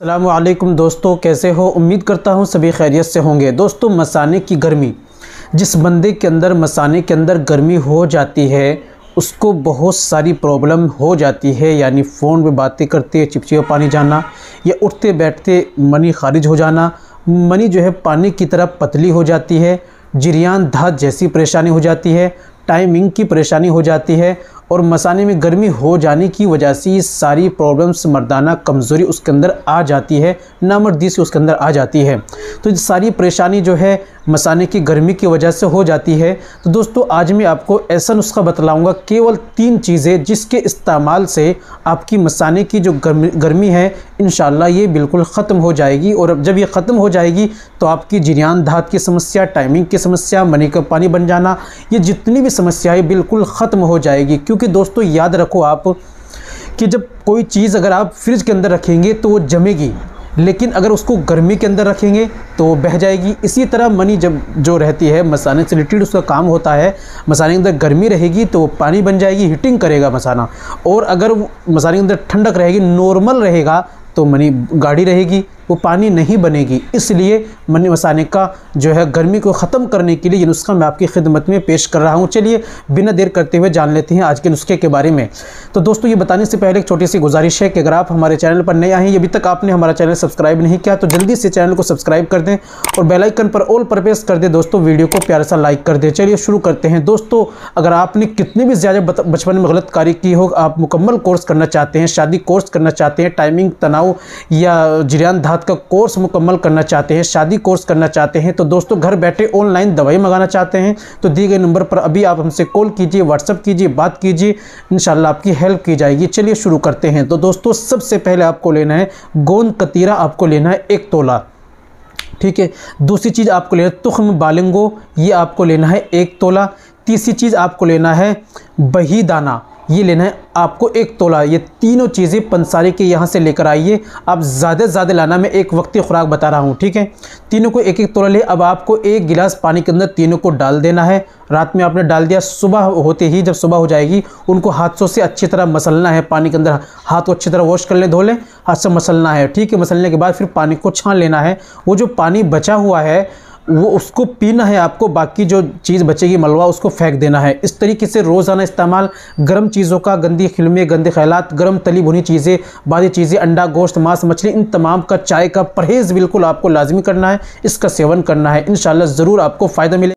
अस्सलामुअलैकुम दोस्तों, कैसे हो? उम्मीद करता हूँ सभी खैरियत से होंगे। दोस्तों, मसाने की गर्मी, जिस बंदे के अंदर मसाने के अंदर गर्मी हो जाती है उसको बहुत सारी प्रॉब्लम हो जाती है। यानी फ़ोन पे बातें करते चिपचिपा पानी जाना, या उठते बैठते मनी खारिज हो जाना, मनी जो है पानी की तरह पतली हो जाती है, जरियान धात जैसी परेशानी हो जाती है, टाइमिंग की परेशानी हो जाती है, और मसाने में गर्मी हो जाने की वजह से ये सारी प्रॉब्लम्स, मर्दाना कमज़ोरी उसके अंदर आ जाती है, नामर्दी से उसके अंदर आ जाती है। तो ये सारी परेशानी जो है मसाने की गर्मी की वजह से हो जाती है। तो दोस्तों, आज मैं आपको ऐसा नुस्खा बतलाऊंगा, केवल 3 चीज़ें जिसके इस्तेमाल से आपकी मसाने की जो गर्मी है इंशाल्लाह ये बिल्कुल ख़त्म हो जाएगी। और जब ये ख़त्म हो जाएगी तो आपकी जरियान धात की समस्या, टाइमिंग की समस्या, मनी का पानी बन जाना, ये जितनी भी समस्याएं बिल्कुल ख़त्म हो जाएगी। क्योंकि दोस्तों याद रखो आप कि जब कोई चीज़ अगर आप फ्रिज के अंदर रखेंगे तो वो जमेगी, लेकिन अगर उसको गर्मी के अंदर रखेंगे तो वो बह जाएगी। इसी तरह मनी जब जो रहती है मसाने से रिलेटेड उसका काम होता है, मसाने के अंदर गर्मी रहेगी तो वो पानी बन जाएगी, हीटिंग करेगा मसाना। और अगर मसाने के अंदर ठंडक रहेगी, नॉर्मल रहेगा, तो मनी गाढ़ी रहेगी, वो पानी नहीं बनेगी। इसलिए मनी मसाने का जो है गर्मी को ख़त्म करने के लिए ये नुस्खा मैं आपकी खिदमत में पेश कर रहा हूँ। चलिए बिना देर करते हुए जान लेते हैं आज के नुस्खे के बारे में। तो दोस्तों, ये बताने से पहले एक छोटी सी गुजारिश है कि अगर आप हमारे चैनल पर नए आए हैं, अभी तक आपने हमारा चैनल सब्सक्राइब नहीं किया तो जल्दी से चैनल को सब्सक्राइब कर दें और बेल आइकन पर ऑल पर प्रेस कर दें। दोस्तों, वीडियो को प्यारा सा लाइक कर दें। चलिए शुरू करते हैं। दोस्तों, अगर आपने कितनी भी ज़्यादा बचपन में गलत कार्य की हो, आप मुकम्मल कोर्स करना चाहते हैं, शादी कोर्स करना चाहते हैं, टाइमिंग, तनाव या जरियान धात का कोर्स मुकम्मल करना चाहते हैं, शादी कोर्स करना चाहते हैं, तो दोस्तों घर बैठे ऑनलाइन दवाई मंगाना चाहते हैं तो दिए गए नंबर पर अभी आप हमसे कॉल कीजिए, व्हाट्सअप कीजिए, बात कीजिए, इंशाल्लाह आपकी हेल्प की जाएगी। चलिए शुरू करते हैं। तो दोस्तों, सबसे पहले आपको लेना है गोंद कतीरा, आपको लेना है 1 तोला, ठीक है। दूसरी चीज़ आपको लेना है तुख्म बालिंगो, ये आपको लेना है 1 तोला। तीसरी चीज़ आपको लेना है बही दाना, ये लेना है आपको 1 तोला। ये तीनों चीज़ें पंसारी के यहाँ से लेकर आइए। आप ज़्यादा से ज़्यादा लाना, मैं एक वक्ती खुराक बता रहा हूँ, ठीक है। तीनों को 1-1 तोला ले। अब आपको 1 गिलास पानी के अंदर तीनों को डाल देना है। रात में आपने डाल दिया, सुबह होते ही जब सुबह हो जाएगी उनको हाथों से अच्छी तरह मसलना है। पानी के अंदर हाथ को अच्छी तरह वॉश कर लें, धो लें, हाथ से मसलना है, ठीक है। मसलने के बाद फिर पानी को छान लेना है। वो जो पानी बचा हुआ है वो उसको पीना है आपको, बाकी जो चीज़ बचेगी मलवा उसको फेंक देना है। इस तरीके से रोज़ाना इस्तेमाल गर्म चीज़ों का, गंदी खिलमें, गंदे ख्यालात, गर्म तली भुनी चीज़ें, बादी चीज़ें, अंडा, गोश्त, मांस, मछली, इन तमाम का, चाय का परहेज़ बिल्कुल आपको लाजमी करना है। इसका सेवन करना है, इंशाल्लाह ज़रूर आपको फ़ायदा मिले।